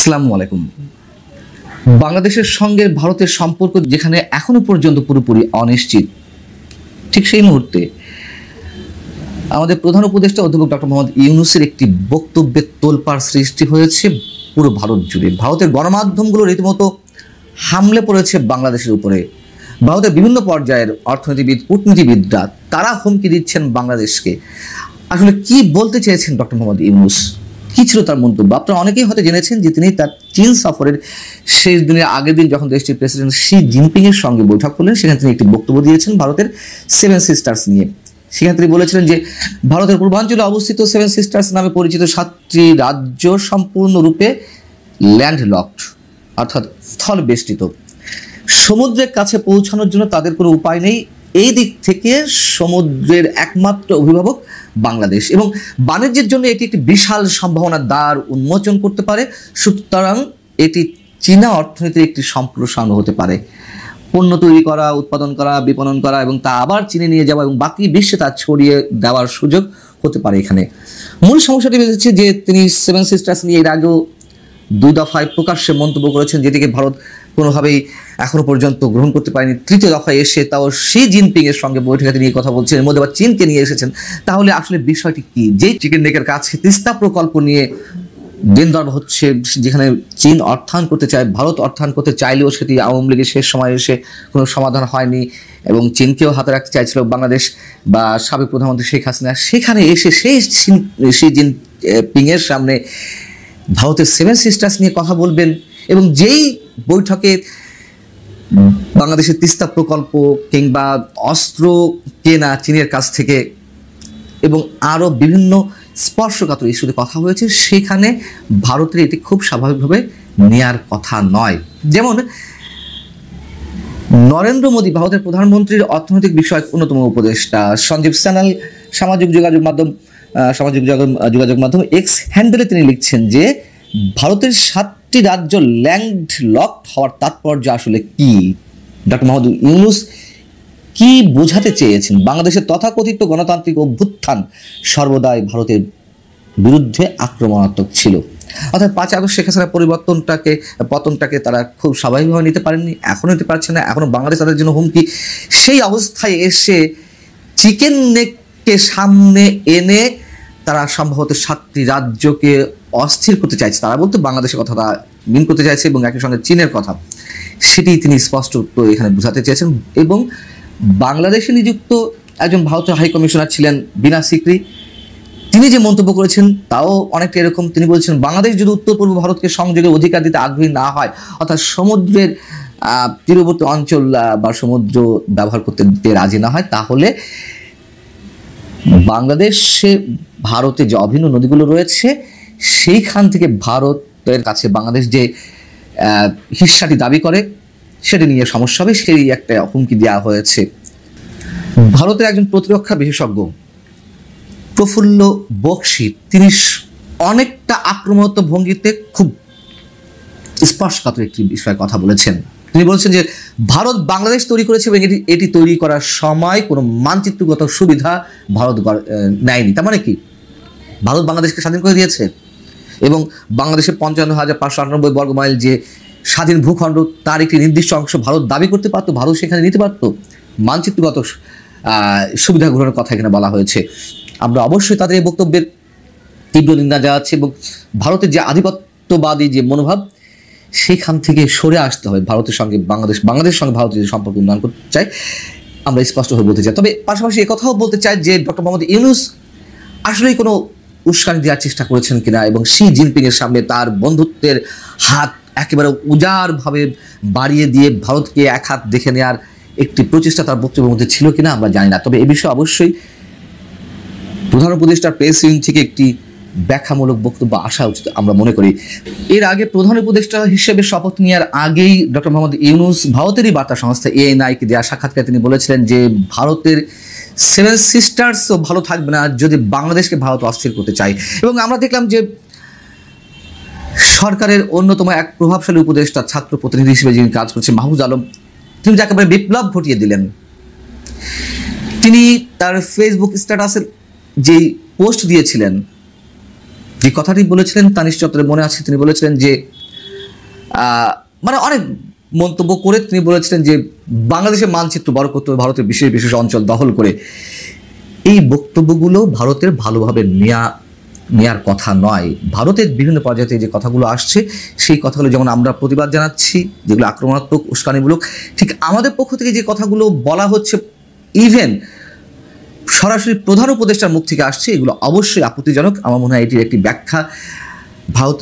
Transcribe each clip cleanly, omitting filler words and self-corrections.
আসসালামু আলাইকুম। বাংলাদেশের সঙ্গে ভারতের সম্পর্ক যেখানে এখনো পর্যন্ত পুরোপুরি অনিশ্চিত, ঠিক সেই মুহূর্তে আমাদের প্রধান উপদেষ্টা অধ্যাপক ডক্টর মোহাম্মদ ইউনূসের একটি বক্তব্যের তোলপাড় সৃষ্টি হয়েছে পুরো ভারত জুড়ে। ভারতের গণমাধ্যমগুলো রীতিমতো হামলে পড়েছে বাংলাদেশের উপরে। ভারতের বিভিন্ন পর্যায়ের অর্থনীতিবিদ, কূটনীতিবিদরা তারা হুমকি দিচ্ছেন বাংলাদেশকে। আসলে কি বলতে চেয়েছেন ডক্টর মোহাম্মদ ইউনূস? কি ছিল তার মন্তব্য? আপনারা অনেকেই হয়তো জেনেছেন যে তিনি তার চীন সফরের শেষ দিনের আগের দিন যখন দেশটির প্রেসিডেন্ট শি জিনপিং এর সঙ্গে বৈঠক করলেন, সেখানে তিনি একটি বক্তব্য দিয়েছেন ভারতের সেভেন সিস্টার্স নিয়ে। সেখানে তিনি বলেছিলেন যে ভারতের পূর্বাঞ্চলে অবস্থিত সেভেন সিস্টার্স নামে পরিচিত 7টি রাজ্য সম্পূর্ণরূপে ল্যান্ডলকড, অর্থাৎ স্থল বেষ্টিত। সমুদ্রের কাছে পৌঁছানোর জন্য তাদের কোনো উপায় নেই। এই দিক থেকে সমুদ্রের একমাত্র অভিভাবক বাংলাদেশ, এবং বাণিজ্যের জন্য এটি একটি বিশাল সম্ভাবনার দ্বার উন্মোচন করতে পারে। সুতরাং এটি চীনা অর্থনীতির একটি সম্প্রসারণ হতে পারে। পণ্য তৈরি করা, উৎপাদন করা, বিপণন করা এবং তা আবার চীনে নিয়ে যাওয়া এবং বাকি বিশ্বে তা ছড়িয়ে দেওয়ার সুযোগ হতে পারে। এখানে মূল সমস্যাটি হচ্ছে যে তিনি সেভেন সিস্টার্স নিয়ে এর আগেও 2 দফায় প্রকাশ্যে মন্তব্য করেছেন, যেটিকে ভারত কোনোভাবেই এখনো পর্যন্ত গ্রহণ করতে পারেনি। 3য় দফায় এসে তাও শি জিনপিং এর সঙ্গে বৈঠকে তিনি কথা বলছেন, এর মধ্যে আবার চীনকে নিয়ে এসেছেন। তাহলে আসলে বিষয়টি কি? যে চিকেন নেকের কাছে তিস্তা প্রকল্প নিয়ে দিন দরবার হচ্ছে, যেখানে চীন অর্থায়ন করতে চায়, ভারত অর্থায়ন করতে চাইলেও সেটি আওয়ামী লীগের শেষ সময় এসে কোনো সমাধান হয়নি, এবং চীনকেও হাতে রাখতে চাইছিল বাংলাদেশ বা সাবেক প্রধানমন্ত্রী শেখ হাসিনা। সেখানে এসে সেই শি জিনপিং এর সামনে ভারতের সেভেন সিস্টার্স নিয়ে কথা বলবেন, এবং যেই বৈঠকে বাংলাদেশের তিস্তা প্রকল্প কিংবা অস্ত্র কেনা চীনের কাছ থেকে এবং আরও বিভিন্ন স্পর্শকাতর ইস্যুতে কথা হয়েছে, সেখানে ভারতের এটি খুব স্বাভাবিকভাবে নেয়ার কথা নয়। যেমন নরেন্দ্র মোদী, ভারতের প্রধানমন্ত্রীর অর্থনৈতিক বিষয়ক অন্যতম উপদেষ্টা সঞ্জীব সান্যাল সামাজিক যোগাযোগ মাধ্যম এক্স হ্যান্ডেলে তিনি লিখছেন যে ভারতের 7টি রাজ্য ল্যান্ডলকড হওয়ার তাৎপর্য আসলে কি? ডক্টর মোহাম্মদ ইউনূস কি বোঝাতে চেয়েছেন? বাংলাদেশের তথাকথিত গণতান্ত্রিক অভ্যুত্থান সর্বদাই ভারতের বিরুদ্ধে আক্রমণাত্মক ছিল। অর্থাৎ 5 আগস্ট শেখ হাসিনার পতনটাকে তারা খুব স্বাভাবিকভাবে নিতে পারেননি, এখনও নিতে পারছে না, এখনও বাংলাদেশ তাদের জন্য হুমকি। সেই অবস্থায় এসে চিকেন নেককে সামনে এনে তারা সম্ভবত 7টি রাজ্যকে অস্থির করতে চাইছে। তারা বলতে বাংলাদেশের কথাটা মিন করতে চাইছে এবং একই সঙ্গে চীনের কথা, সেটি তিনি স্পষ্ট এখানে বোঝাতে চেয়েছেন। এবং বাংলাদেশে নিযুক্ত একজন ভারতীয় হাই কমিশনার ছিলেন বিনা সিকরি, তিনি যে মন্তব্য করেছেন তাও অনেকটা এরকম। তিনি বলছেন বাংলাদেশ যদি উত্তর পূর্ব ভারতকে সংযোগের অধিকার দিতে আগ্রহী না হয়, অর্থাৎ সমুদ্রের তীরবর্তী অঞ্চল বা সমুদ্র ব্যবহার করতে দিতে রাজি না হয়, তাহলে বাংলাদেশে ভারতে যে অভিন্ন নদীগুলো রয়েছে সেইখান থেকে ভারতের কাছে বাংলাদেশ যে হিস্সাটি দাবি করে সেটি নিয়ে সমস্যা হবে, সেই একটা হুমকি দেওয়া হয়েছে। ভারতের একজন প্রতিরক্ষা বিশেষজ্ঞ প্রফুল্ল বক্সী তিনি অনেকটা আক্রমণাত্মক ভঙ্গিতে খুব স্পর্শকাতর একটি বিষয়ে কথা বলেছেন। তিনি বলছেন যে ভারত বাংলাদেশ তৈরি করেছে এবং এটি তৈরি করার সময় কোনো মানচিত্রগত সুবিধা ভারত নেয়নি। তার মানে কি? ভারত বাংলাদেশকে স্বাধীন করে দিয়েছে এবং বাংলাদেশের 55,598 বর্গ মাইল যে স্বাধীন ভূখণ্ড, তার একটি নির্দিষ্ট অংশ ভারত দাবি করতে পারতো, ভারত সেখানে নিতে পারতো। মানচিত্রগত সুবিধা গ্রহণের কথা এখানে বলা হয়েছে। আমরা অবশ্যই তাদের এই বক্তব্যের তীব্র নিন্দা জানাচ্ছি এবং ভারতের যে আধিপত্যবাদী যে মনোভাব, সেখান থেকে সরে আসতে হবে। ভারতের সঙ্গে বাংলাদেশের সঙ্গে ভারতের যে সম্পর্ক উন্নয়ন করতে চাই, আমরা স্পষ্টভাবে বলতে চাই। তবে পাশাপাশি কথাও বলতে চাই যে ডক্টর মোহাম্মদ ইউনূস আসলেই কোনো উস্কানি দেওয়ার চেষ্টা করেছেন কিনা, এবং শি জিনপিং এর সামনে তার বন্ধুত্বের হাত একেবারে উজাড়ভাবে বাড়িয়ে দিয়ে ভারতকে এক হাত দেখে নেওয়ার একটি প্রচেষ্টা তার বক্তব্যের মধ্যে ছিল কিনা আমরা জানি না। তবে এ বিষয়ে অবশ্যই প্রধান উপদেষ্টার প্রেস উইং থেকে একটি ব্যাখ্যামূলক বক্তব্য আসা উচিত আমরা মনে করি। এর আগে প্রধান উপদেষ্টা হিসেবে শপথ নেওয়ার আগেই ডক্টর মোহাম্মদ ইউনূস ভারতেরই বার্তা সংস্থা এএনআইকে দেওয়া সাক্ষাৎকারে তিনি বলেছিলেন যে ভারতের সেভেন সিস্টার্সও ভালো থাকবে না যদি বাংলাদেশকে ভারত অস্থির করতে চায়। এবং আমরা দেখলাম যে সরকারের অন্যতম এক প্রভাবশালী উপদেষ্টা, ছাত্র প্রতিনিধি হিসেবে যিনি কাজ করছেন, মাহফুজ আলম, তিনি একেবারে বিপ্লব ঘটিয়ে দিলেন। তিনি তার ফেসবুক স্ট্যাটাসের যেই পোস্ট দিয়েছিলেন, যে কথাটি বলেছিলেন তা নিশ্চয়ই আপনাদের মনে আছে। তিনি বলেছিলেন যে মানে অনেক মন্তব্য করে তিনি বলেছিলেন যে বাংলাদেশের মানচিত্র বড় করতে হবে, ভারতের বিশেষ বিশেষ অঞ্চল দখল করে। এই বক্তব্যগুলো ভারতের ভালোভাবে নেয়ার কথা নয়। ভারতের বিভিন্ন পর্যায়ে যে কথাগুলো আসছে সেই কথাগুলো যেমন আমরা প্রতিবাদ জানাচ্ছি, যেগুলো আক্রমণাত্মক উস্কানিমূলক, ঠিক আমাদের পক্ষ থেকে যে কথাগুলো বলা হচ্ছে, ইভেন সরাসরি প্রধান উপদেষ্টার মুখ থেকে আসছে, এগুলো অবশ্যই আপত্তিজনক। আমার মনে হয় এটির একটি ব্যাখ্যা ভারত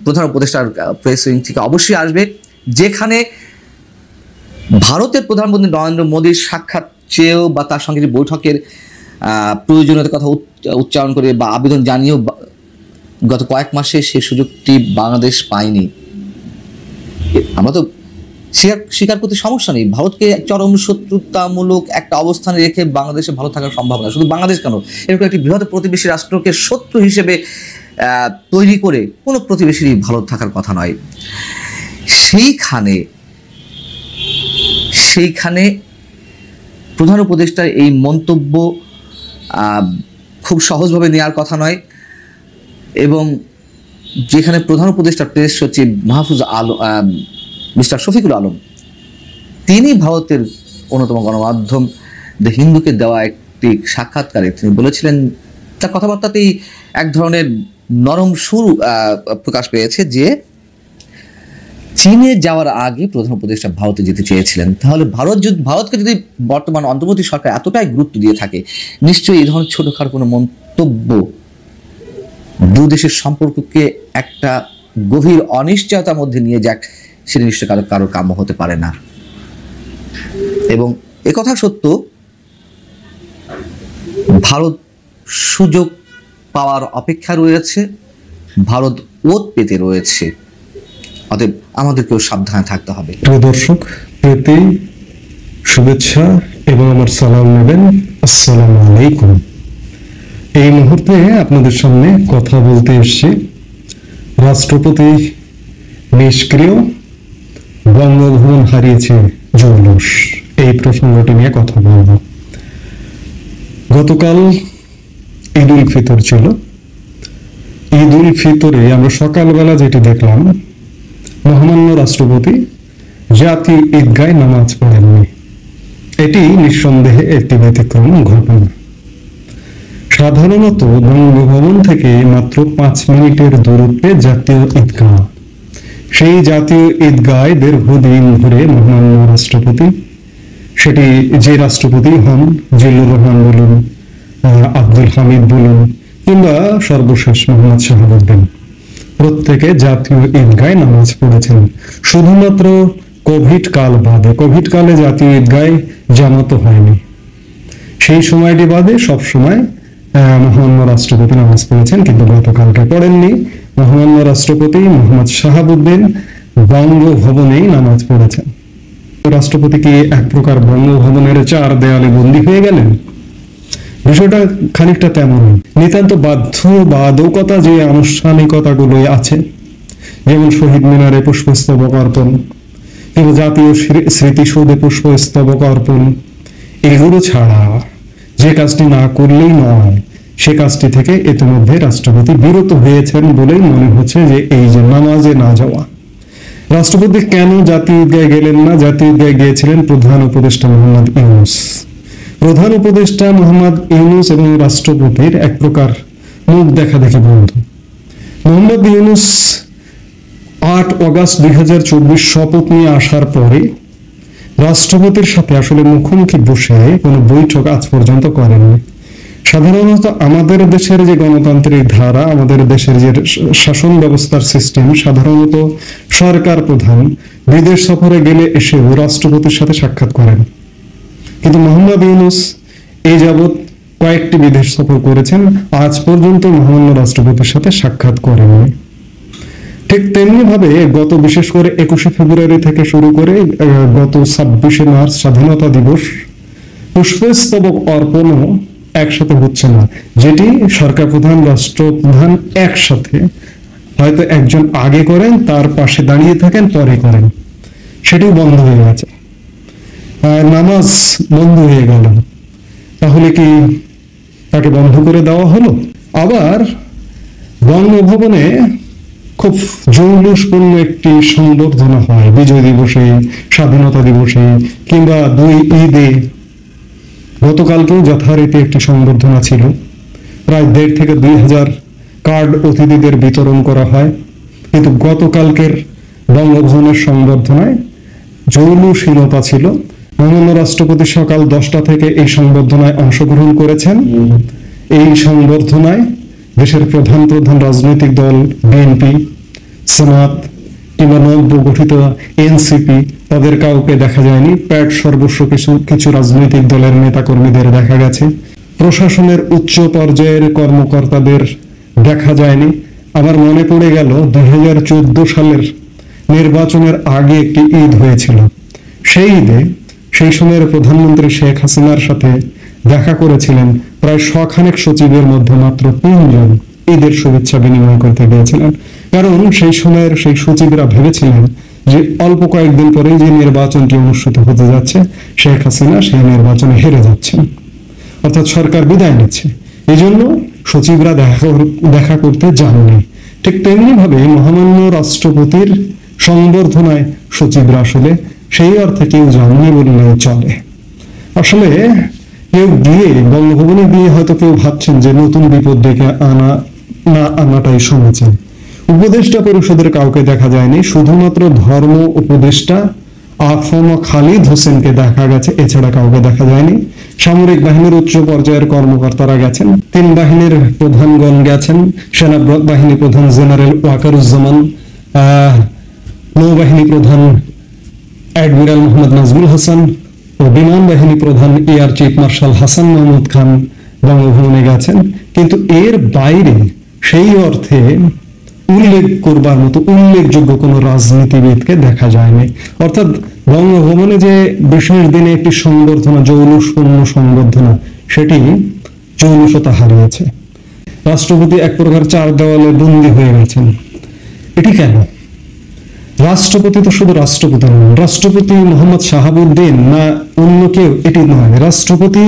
প্রধান উপদেষ্টার প্রেস উইং থেকে অবশ্যই আসবে, যেখানে ভারতের প্রধানমন্ত্রী নরেন্দ্র মোদীর সাক্ষাৎ চেয়েও বা তার সঙ্গে বৈঠকের প্রয়োজনীয়তার কথা উচ্চারণ করে বা আবেদন জানিয়েও গত কয়েক মাসে সেই সুযোগটি বাংলাদেশ পায়নি। আমরা তো স্বীকার করতে সমস্যা নেই, ভারতকে চরম শত্রুতামূলক একটা অবস্থানে রেখে বাংলাদেশে ভালো থাকার সম্ভাবনা, শুধু বাংলাদেশ কেন, এরকম একটি বৃহৎ প্রতিবেশী রাষ্ট্রকে শত্রু হিসেবে তৈরি করে কোনো প্রতিবেশীরই ভালো থাকার কথা নয়। সেইখানে প্রধান উপদেষ্টার এই মন্তব্য খুব সহজভাবে নেওয়ার কথা নয়। এবং যেখানে প্রধান উপদেষ্টার প্রেস সচিব মাহফুজ আলম, মিস্টার শফিকুল আলম, তিনি ভারতের অন্যতম গণমাধ্যম দ্য হিন্দুকে দেওয়া একটি সাক্ষাৎকারে তিনি বলেছিলেন, তার কথাবার্তাতেই এক ধরনের নরম সুর প্রকাশ পেয়েছে যে চীনে যাওয়ার আগে প্রধান উপদেষ্টা ভারতে যেতে চেয়েছিলেন। তাহলে ভারতকে যদি বর্তমান অন্তর্বর্তী সরকার এতটাই গুরুত্ব দিয়ে থাকে, নিশ্চয়ই এই ধরনের ছোটখাটো কোনো মন্তব্য দু দেশের সম্পর্ককে একটা গভীর অনিশ্চয়তার মধ্যে নিয়ে যাক, সেটা নিশ্চয় কারোর কাম্য হতে পারে না। এবং একথা সত্য, ভারত সুযোগ পাওয়ার অপেক্ষা রয়েছে, ভারত ওত পেতে রয়েছে, অতএব আমাদেরকেও সাবধানে থাকতে হবে। প্রিয় দর্শক, প্রীতি শুভেচ্ছা এবং আমার সালাম নেবেন। আসসালামু আলাইকুম। এই মুহূর্তে আপনাদের সামনে কথা বলতে এসেছি রাষ্ট্রপতি নিষ্ক্রিয়, বঙ্গভবন হারিয়েছে জৌলুস, এই প্রসঙ্গটি নিয়ে কথা বলব। গতকাল ঈদ উল ফিতর ছিল। ঈদ উল ফিতরে আমরা সকালবেলা যেটি দেখলাম, মহামান্য রাষ্ট্রপতি জাতীয় ঈদগায় নামাজ পড়েননি। এটি নিঃসন্দেহে একটি ব্যতিক্রম ঘটনা। সাধারণত বঙ্গভবন থেকে মাত্র 5 মিনিটের দূরত্বে জাতীয় ঈদগাহ, সেই জাতীয় ঈদগায় দীর্ঘদিন ধরে মহামান্য রাষ্ট্রপতি, সেটি যে রাষ্ট্রপতি হন, জিল্লুর রহমান বলুন, আব্দুল হামিদ বলুন, কিংবা সর্বশেষ মোহাম্মদ শাহাবুদ্দিন, প্রত্যেকে জাতীয় ঈদগায় নামাজ পড়েছেন। শুধুমাত্র কোভিড কাল বাদে, কোভিড কালে জাতীয় ঈদগায় জামাত হয়নি, সেই সময়টি বাদে সব সময় মহামান্য রাষ্ট্রপতি নামাজ পড়েছেন, কিন্তু গতকালকে পড়েননি। মহামান্য রাষ্ট্রপতি মোহাম্মদ শাহাবুদ্দিন বঙ্গভবনেই নামাজ পড়েছেন। রাষ্ট্রপতি কি এক প্রকার বঙ্গভবনের 4 দেয়ালে বন্দী হয়ে গেলেন? বিষয়টা খানিকটা তেমনই। নিতান্ত বাধ্যবাধকতা যে আনুষ্ঠানিকতাগুলো আছে, যেমন শহীদ মিনারে পুষ্পস্তবক অর্পণ কিংবা জাতীয় স্মৃতিসৌধে পুষ্পস্তবক অর্পণ, এগুলো ছাড়া যে কাজটি না করলেই নয়, সে কাজটি থেকে ইতিমধ্যে রাষ্ট্রপতি বিরত হয়েছেন বলেই মনে হচ্ছে। যে এই যে নামাজে না যাওয়া, রাষ্ট্রপতি কেন জাতীয় ঈদগায় গেলেন না? জাতীয় ঈদগায় গিয়েছিলেন প্রধান উপদেষ্টা মোহাম্মদ ইউনূস। প্রধান উপদেষ্টা মোহাম্মদ ইউনূস এবং রাষ্ট্রপতির এক প্রকার মুখ দেখাদেখি বন্ধু। মোহাম্মদ ইউনূস 8 অগস্ট 2024 শপথ নিয়ে আসার পরে রাষ্ট্রপতির সাথে আসলে মুখোমুখি বসে কোনো বৈঠক আজ পর্যন্ত করেননি। সাধারণত আমাদের দেশের যে গণতান্ত্রিক ধারা, আমাদের দেশের যে শাসন ব্যবস্থার সিস্টেম, সাধারণত সরকার প্রধান বিদেশ সফরে গেলে এসেও রাষ্ট্রপতির সাথে সাক্ষাৎ করেন, কিন্তু মোহাম্মদ ইউনূস এই যাবৎ কয়েকটি বিদেশ সফর করেছেন, আজ পর্যন্ত মহামান্য রাষ্ট্রপতির সাথে সাক্ষাৎ করেননি। ঠিক তেমনি ভাবে গত বিশেষ করে 21শে ফেব্রুয়ারি থেকে শুরু করে গত 26শে মার্চ স্বাধীনতা দিবস পুষ্পস্তবক অর্পণও একসাথে হচ্ছে না, যেটি সরকার প্রধান, রাষ্ট্রপ্রধান একসাথে, হয়তো একজন আগে করেন, তার পাশে দাঁড়িয়ে থাকেন, পরে করেন, সেটিও বন্ধ হয়ে গেছে। নামাজ বন্ধ হয়ে গেল, তাহলে কি তাকে বন্ধ করে দেওয়া হলো? আবার বঙ্গভবনে খুব জৌলুসপূর্ণ একটি সংবর্ধনা হয় বিজয় দিবসে, স্বাধীনতা দিবসে কিংবা 2 ঈদে। গতকালকেও যথারীতি একটি সংবর্ধনা ছিল, প্রায় 1,500 থেকে 2,000 কার্ড অতিথিদের বিতরণ করা হয়। কিন্তু গতকালকের বঙ্গভবনের সংবর্ধনায় জৌলুসহীনতা ছিল। মাননীয় রাষ্ট্রপতি সকাল 10টা থেকে এই সংবর্ধনায় অংশগ্রহণ করেছেন। এই সংবর্ধনায় দেশের প্রধান প্রধান রাজনৈতিক দল বিএনপি, জামাত কিংবা নব্য গঠিত এনসিপি তাদের কাউকে দেখা যায়নি। প্যাট সর্বস্ব কিছু রাজনৈতিক দলের নেতাকর্মীদের দেখা গেছে। প্রশাসনের উচ্চ পর্যায়ের কর্মকর্তাদের দেখা যায়নি। আমার মনে পড়ে গেল 2014 সালের নির্বাচনের আগে একটি ঈদ হয়েছিল। সেই ঈদে সেই সময়ের প্রধানমন্ত্রী শেখ হাসিনার সাথে দেখা করেছিলেন প্রায় 100 সচিবের মধ্যে মাত্র 3 জন ঈদের শুভেচ্ছা বিনিময় করতে গিয়েছিলেন। কারণ সেই সময়ের সেই সচিবরা ভেবেছিলেন যে অল্প কয়েকদিন পরেই যে নির্বাচনটি অনুষ্ঠিত হতে যাচ্ছে, শেখ হাসিনা সেই নির্বাচনে হেরে যাচ্ছেন, অর্থাৎ সরকার বিদায় নিচ্ছে। এই জন্য সচিবরা দেখা করতে যাননি। ঠিক তেমনি ভাবে মহামান্য রাষ্ট্রপতির সংবর্ধনায় সচিবরা আসলে সেই অর্থে কেউ যাননি বললে চলে। আসলে কেউ গিয়ে বঙ্গভবনে গিয়ে হয়তো কেউ ভাবছেন যে নতুন বিপদ ডেকে আনাটাই সমীচীন। উপদেষ্টা পরিষদের কাউকে দেখা যায়নি, শুধুমাত্র ধর্ম উপদেষ্টা আফম খালিদ হোসেনকে দেখা গেছে, এছাড়া কাউকে দেখা যায়নি। সামরিক বাহিনীর উচ্চ পর্যায়ের কর্মকর্তারা গেছেন, 3 বাহিনীর প্রধানগণ গেছেন, সেনা বাহিনী প্রধান জেনারেল ওয়াকারুজ্জামান, নৌবাহিনী প্রধান অ্যাডমিরাল মোহাম্মদ নাজমুল হাসান ও বিমান বাহিনী প্রধান air chief marshal Hasan Mahmud Khan বঙ্গভবনে গেছেন। কিন্তু এর বাইরে সেই অর্থে উল্লেখ করবার মতো উল্লেখযোগ্য কোনো রাজনীতিবিদকে দেখা যায়নি। অর্থাৎ বঙ্গভবনে যে বিশেষ দিনে একটি সংবর্ধনা, জৌলুসপূর্ণ সংবর্ধনা, সেটি জৌলুসতা হারিয়েছে। রাষ্ট্রপতি এক প্রকার 4 দেওয়ালে বন্দী হয়ে গেছেন। এটি কেন? রাষ্ট্রপতি তো শুধু রাষ্ট্রপতি নন, রাষ্ট্রপতি মোহাম্মদ শাহাবুদ্দিন না অন্য কেউ এটি নয়। রাষ্ট্রপতি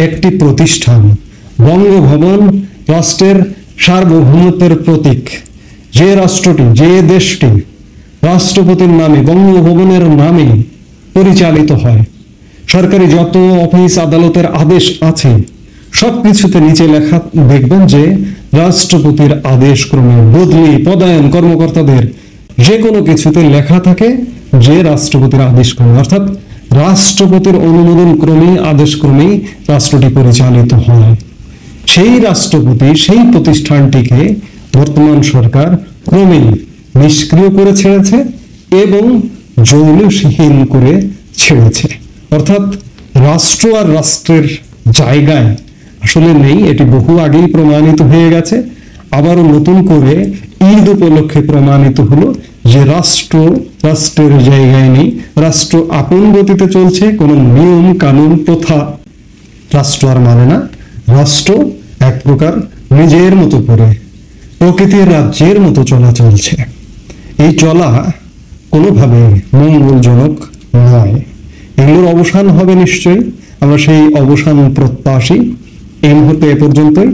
একটি প্রতিষ্ঠান। বঙ্গভবন রাষ্ট্রের সার্বভৌমত্বের প্রতীক। যে রাষ্ট্রটি, যে দেশটি রাষ্ট্রপতির নামে, বঙ্গভবনের নামে পরিচালিত হয়, সরকারি যত অফিস আদালতের আদেশ আছে সবকিছুতে নিচে লেখা দেখবেন যে রাষ্ট্রপতির আদেশ ক্রমে বদলি, পদায়ন, কর্মকর্তাদের যে কোনো কিছুতে লেখা থাকে যে রাষ্ট্রপতির আদেশ ক্রমে, অর্থাৎ রাষ্ট্রপতির অনুমোদন ক্রমেই, আদেশ ক্রমেই রাষ্ট্রটি পরিচালিত হয়। সেই রাষ্ট্রপতি, সেই প্রতিষ্ঠানটিকে বর্তমান সরকার ক্রমেই নিষ্ক্রিয় করে ছেড়েছে এবং জৌলুসহীন করে ছেড়েছে। অর্থাৎ রাষ্ট্র আর রাষ্ট্রের জায়গায় আসলে নেই। এটি বহু আগেই প্রমাণিত হয়ে গেছে। আবারও নতুন করে ঈদ উপলক্ষে প্রমাণিত হলো যে রাষ্ট্র রাষ্ট্রের জায়গায় নেই। রাষ্ট্র আপন গতিতে চলছে, কোনো নিয়ম কানুন প্রথা রাষ্ট্র আর মানে না। রাষ্ট্র এক প্রকার নিজের মতো করে প্রকৃতির রাজ্যের মতো চলা চলছে। এই চলা কোনোভাবে মঙ্গলজনক নয়। এগুলোর অবসান হবে নিশ্চয়ই, আমরা সেই অবসান প্রত্যাশী। এই মুহূর্তে এ পর্যন্তই।